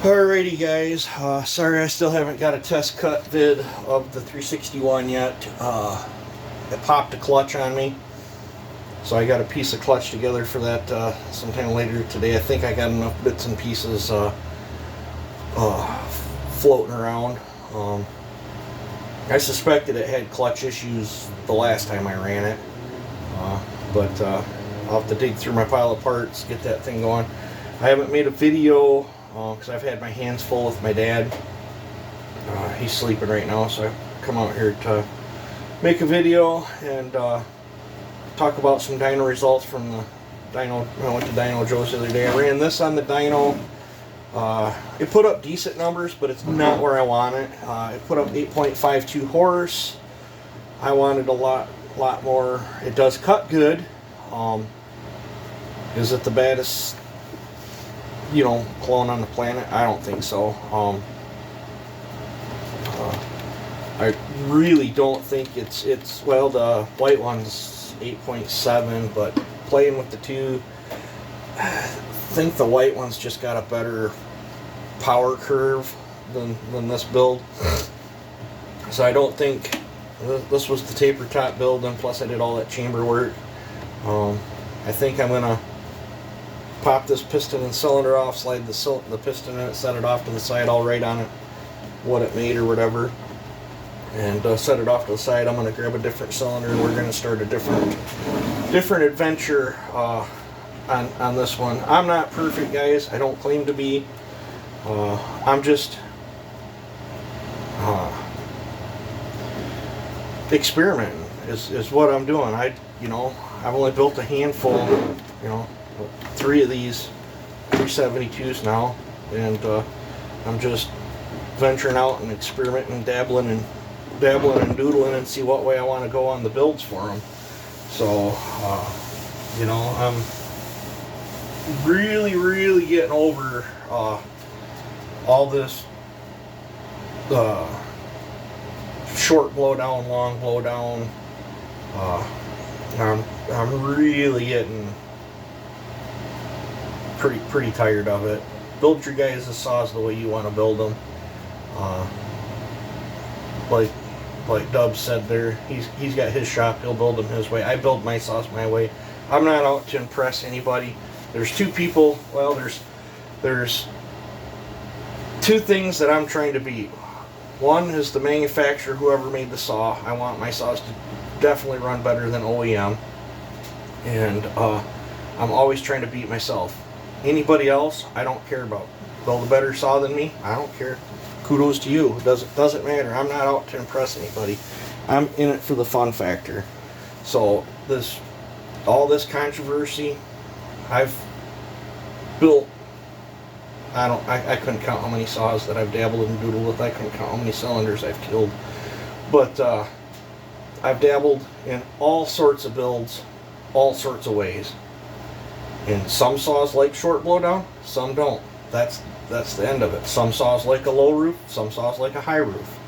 Alrighty guys, sorry I still haven't got a test cut vid of the 361 yet. It popped a clutch on me, so I got a piece of clutch together for that sometime later today. I think I got enough bits and pieces floating around. I suspected it had clutch issues the last time I ran it, but I'll have to dig through my pile of parts, get that thing going. I haven't made a video because I've had my hands full with my dad. He's sleeping right now, so I come out here to make a video and talk about some dyno results from the dyno. I went to Dyno Joe's the other day. I ran this on the dyno. It put up decent numbers, but it's not where I want it. It put up 8.52 horse. I wanted a lot more. It does cut good. Is it the baddest, clone on the planet? I don't think so. I really don't think it's well, the white one's 8.7, but playing with the two, I think the white one's just got a better power curve than this build. So I don't think this was the taper top build, and plus I did all that chamber work. I think I'm gonna pop this piston and cylinder off, slide the piston in it, set it off to the side. I'll write on it what it made or whatever, and set it off to the side. I'm going to grab a different cylinder, and we're going to start a different adventure on this one. I'm not perfect, guys. I don't claim to be. I'm just experimenting is what I'm doing. I've only built a handful, 3 of these 372s now, and I'm just venturing out and experimenting, dabbling and doodling, and see what way I want to go on the builds for them. So, I'm really getting over all this short blowdown, long blowdown. I'm really getting pretty tired of it. Build your guys' saws the way you want to build them. Like Dub said there, he's got his shop, he'll build them his way. I build my saws my way. I'm not out to impress anybody. There's two people, well, there's two things that I'm trying to beat. One is the manufacturer, whoever made the saw. I want my saws to definitely run better than OEM. And I'm always trying to beat myself. Anybody else, I don't care about. Build a better saw than me, I don't care. Kudos to you. It doesn't matter. I'm not out to impress anybody. I'm in it for the fun factor. So all this controversy, I've built. I couldn't count how many saws that I've dabbled and doodled with. I couldn't count how many cylinders I've killed. But I've dabbled in all sorts of builds, all sorts of ways. And some saws like short blowdown, some don't. That's the end of it. Some saws like a low roof, some saws like a high roof.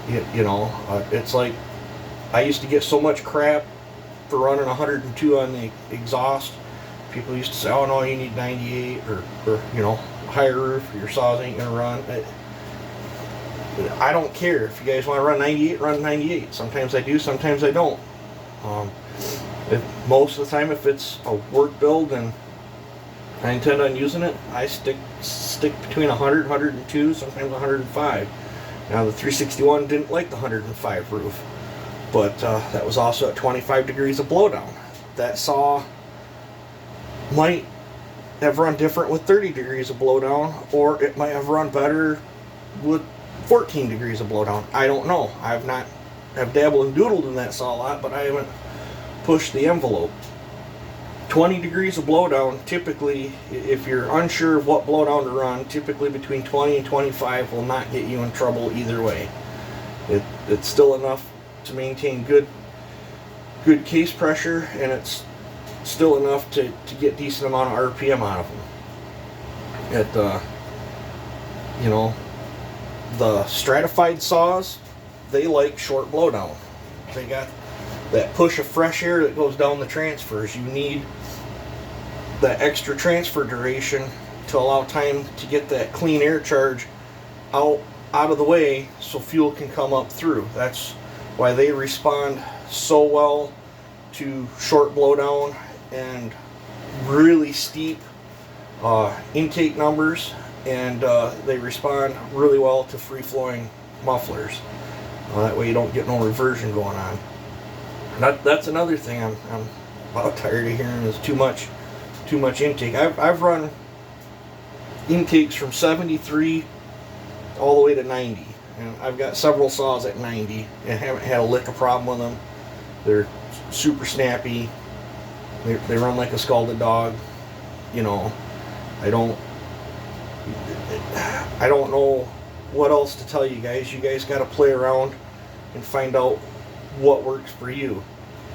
It's like I used to get so much crap for running 102 on the exhaust. People used to say, "Oh no, you need 98 or higher roof, or your saws ain't gonna run." I don't care. If you guys want to run 98, run 98. Sometimes I do, sometimes I don't. Most of the time, if it's a work build and I intend on using it, I stick between 100, 102, sometimes 105. Now the 361 didn't like the 105 roof, but that was also at 25 degrees of blowdown. That saw might have run different with 30 degrees of blowdown, or it might have run better with 14 degrees of blowdown. I don't know. I've dabbled and doodled in that saw a lot, but I haven't pushed the envelope. 20 degrees of blowdown, typically, if you're unsure of what blowdown to run, typically between 20 and 25 will not get you in trouble either way. It's still enough to maintain good case pressure, and it's still enough to get decent amount of RPM out of them. The stratified saws, they like short blowdown. They got that push of fresh air that goes down the transfers. You need that extra transfer duration to allow time to get that clean air charge out of the way so fuel can come up through. That's why they respond so well to short blowdown and really steep intake numbers, and they respond really well to free-flowing mufflers. That way you don't get no reversion going on. That's another thing I'm about tired of hearing is too much intake. I've run intakes from 73 all the way to 90, and I've got several saws at 90 and haven't had a lick of problem with them. They're super snappy. They run like a scalded dog. You know, I don't know what else to tell you guys. You guys got to play around and find out what works for you.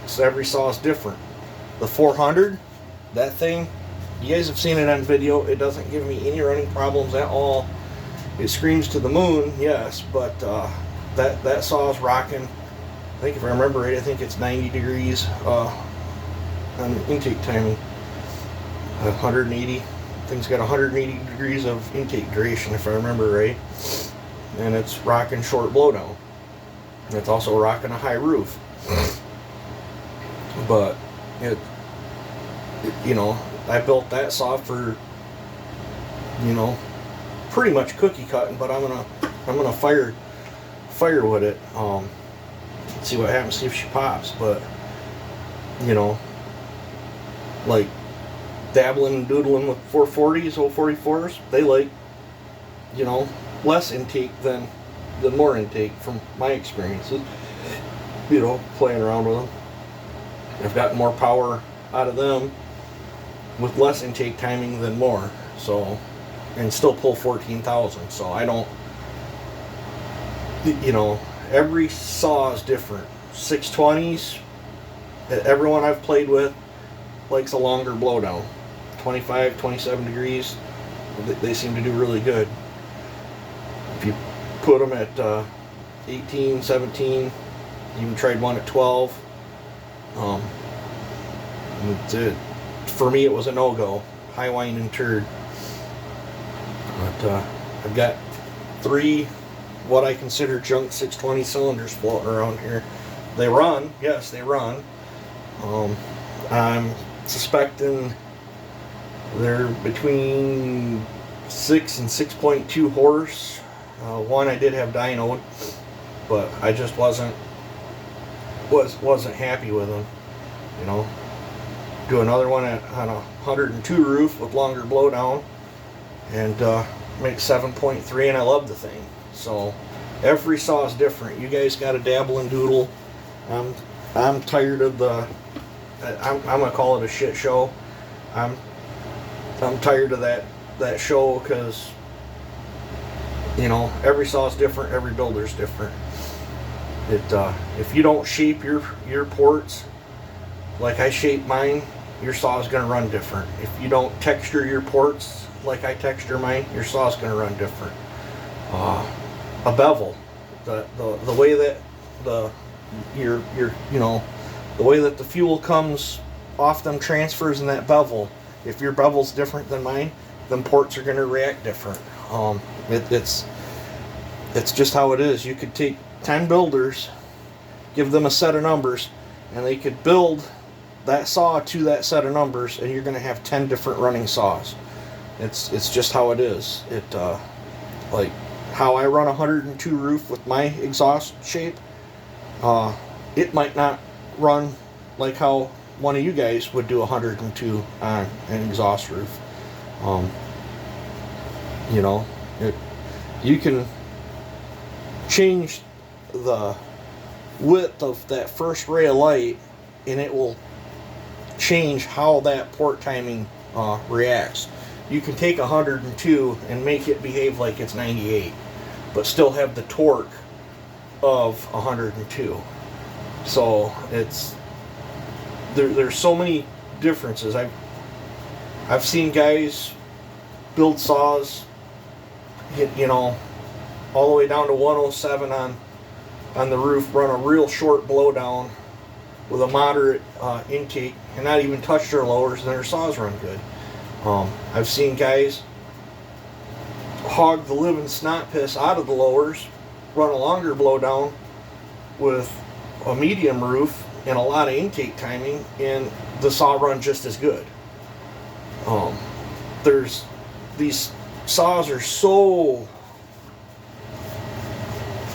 So every saw is different. The 400, that thing, you guys have seen it on video. It doesn't give me any running problems at all. It screams to the moon, yes, but that saw is rocking. I think if I remember right, I think it's 90 degrees on intake timing. 180. Thing's got 180 degrees of intake duration, if I remember right. And it's rocking short blowdown. And it's also rocking a high roof. But you know, I built that saw for, you know, pretty much cookie cutting, but I'm gonna fire with it. See what happens, see if she pops. But you know, like dabbling and doodling with 440s, 044s, they like, you know, less intake than more intake from my experiences. You know, playing around with them, I've gotten more power out of them with less intake timing than more. So, and still pull 14,000. So I don't, you know, every saw is different. 620s, everyone I've played with likes a longer blowdown. 25, 27 degrees, they seem to do really good. If you put them at 18, 17, even tried one at 12, for me it was a no-go. High whine and turd. But I've got 3 what I consider junk 620 cylinders floating around here. They run, yes, they run. I'm suspecting they're between 6 and 6.2 horse. One I did have dynoed, but I just wasn't happy with them. You know, do another one on a 102 roof with longer blowdown, and make 7.3, and I love the thing. So every saw is different. You guys got to dabble and doodle. I'm tired of the. I'm gonna call it a shit show. I'm tired of that show, because you know, every saw is different, every builder's different. If you don't shape your ports like I shape mine, your saw is going to run different. If you don't texture your ports like I texture mine, your saw is going to run different. A bevel, the way that the way that the fuel comes off them transfers in that bevel, if your bevel's different than mine, then ports are going to react different. It's just how it is. You could take 10 builders, give them a set of numbers, and they could build that saw to that set of numbers, and you're going to have 10 different running saws. It's just how it is. Like how I run a 102 roof with my exhaust shape, it might not run like how one of you guys would do 102 on an exhaust roof. You know, you can change the width of that first ray of light, and it will change how that port timing reacts. You can take 102 and make it behave like it's 98, but still have the torque of 102. So there's so many differences. I've seen guys build saws, you know, all the way down to 107 on the roof, run a real short blowdown with a moderate intake, and not even touch their lowers, and their saws run good. I've seen guys hog the living snot piss out of the lowers, run a longer blowdown with a medium roof and a lot of intake timing, and the saw run just as good. There's these saws are so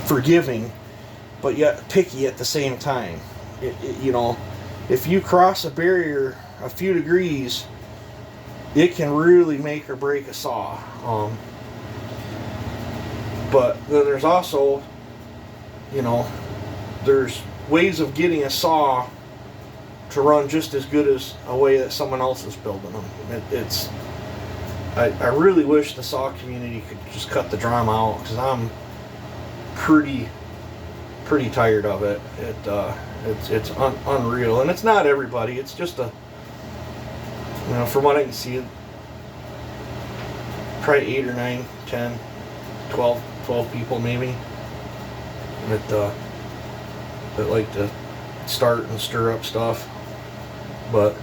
forgiving, but yet picky at the same time. You know, if you cross a barrier a few degrees, it can really make or break a saw. But then there's also, you know, there's ways of getting a saw to run just as good as a way that someone else is building them. I really wish the saw community could just cut the drama out, because I'm pretty tired of it. It's unreal, and it's not everybody. It's just a, you know, from what I can see, probably 8 or 9, 10, 12 people maybe that like to start and stir up stuff. But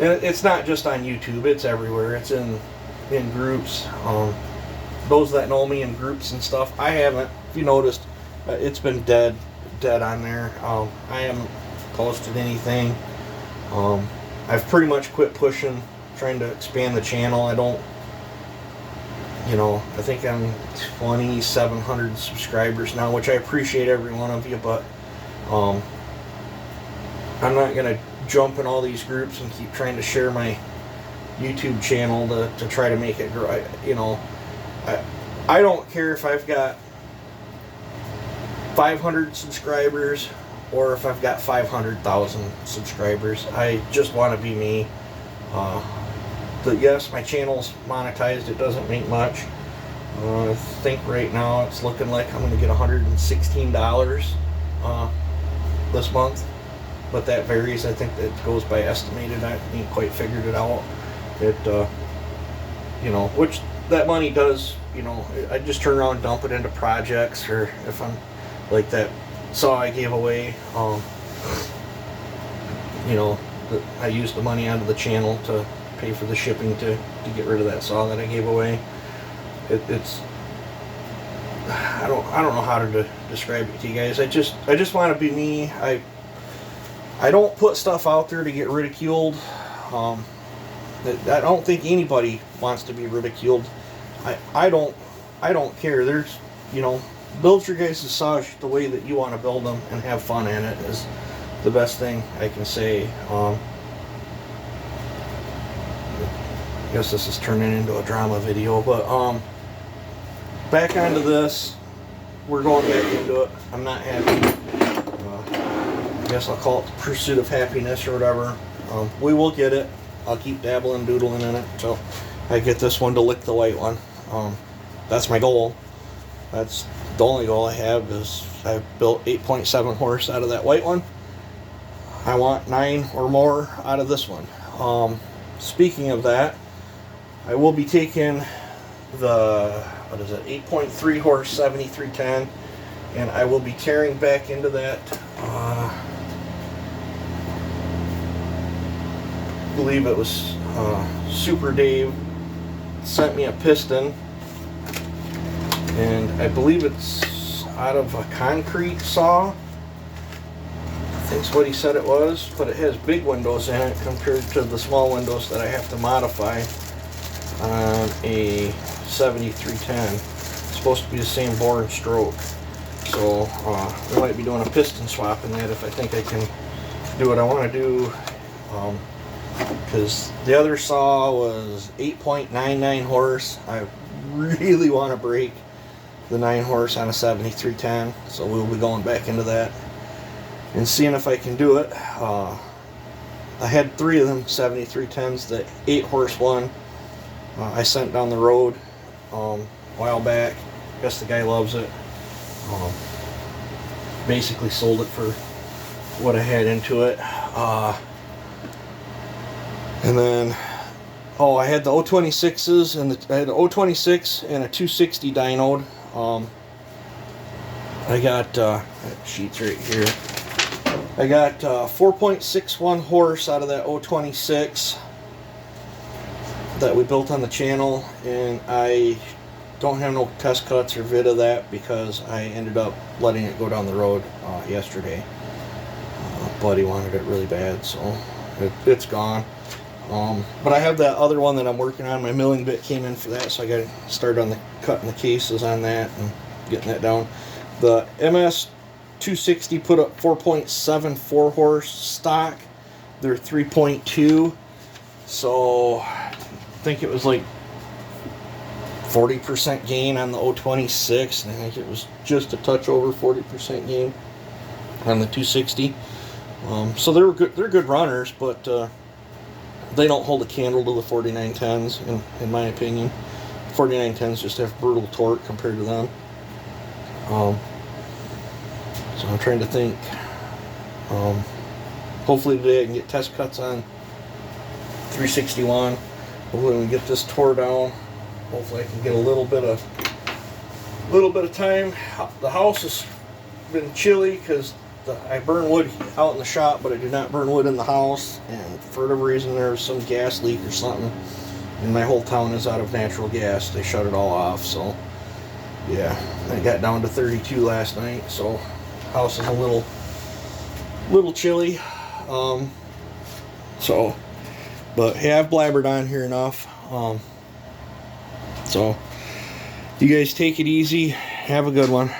it's not just on YouTube, it's everywhere. It's in groups. Those that know me in groups and stuff, I haven't, if you noticed, it's been dead on there. I haven't posted anything. I've pretty much quit pushing, trying to expand the channel. I don't, you know, I think I'm 2,700 subscribers now, which I appreciate every one of you, but I'm not going to jump in all these groups and keep trying to share my YouTube channel to try to make it grow. I don't care if I've got 500 subscribers or if I've got 500,000 subscribers. I just want to be me. Yes, my channel's monetized. It doesn't make much. I think right now it's looking like I'm going to get $116 this month, but that varies. I think that goes by estimated. I ain't quite figured it out. You know, which that money does, you know, I just turn around and dump it into projects, or if I'm like that saw I gave away, you know, I used the money out of the channel to pay for the shipping to get rid of that saw that I gave away. It's I don't know how to describe it to you guys. I just want to be me. I don't put stuff out there to get ridiculed. I don't think anybody wants to be ridiculed. I don't care. There's, you know, build your guys' saws the way that you want to build them and have fun in it is the best thing I can say. I guess this is turning into a drama video, but back onto this. We're going back into it. I'm not happy. I guess I'll call it the pursuit of happiness or whatever. We will get it. I'll keep dabbling, doodling in it until I get this one to lick the white one. That's my goal. That's the only goal I have, is I built 8.7 horse out of that white one. I want 9 or more out of this one. Speaking of that, I will be taking the 8.3 horse 7310, and I will be tearing back into that. I believe it was Super Dave sent me a piston, and I believe it's out of a concrete saw. I think's what he said it was, but it has big windows in it compared to the small windows that I have to modify on a 7310. It's supposed to be the same bore and stroke, so we might be doing a piston swap in that if I think I can do what I want to do, because the other saw was 8.99 horse. I really want to break the 9 horse on a 7310, so we'll be going back into that and seeing if I can do it. I had 3 of them 7310s. The 8 horse one I sent down the road a while back. Guess the guy loves it. Basically sold it for what I had into it. And then I had the 026s, and I had the 026 and a 260 dynoed. I got sheets right here. I got 4.61 horse out of that 026 that we built on the channel, and I don't have no test cuts or vid of that because I ended up letting it go down the road yesterday. Buddy wanted it really bad, so it's gone. But I have that other one that I'm working on. My milling bit came in for that, so I got to start on the cutting the cases on that and getting that down. The MS 260 put up 4.74 horse stock. They're 3.2, so I think it was like 40% gain on the 026, and I think it was just a touch over 40% gain on the 260. So they're good runners, but they don't hold a candle to the 4910s, in my opinion. 4910s just have brutal torque compared to them. So I'm trying to think. Hopefully today I can get test cuts on 361. Hopefully when we get this tore down, hopefully I can get a little bit of time. The house has been chilly because I burn wood out in the shop, but I do not burn wood in the house. And for whatever reason, there was some gas leak or something, and my whole town is out of natural gas. They shut it all off. So yeah, I got down to 32 last night. So house is a little chilly. But hey, I've blabbered on here enough. So you guys take it easy. Have a good one.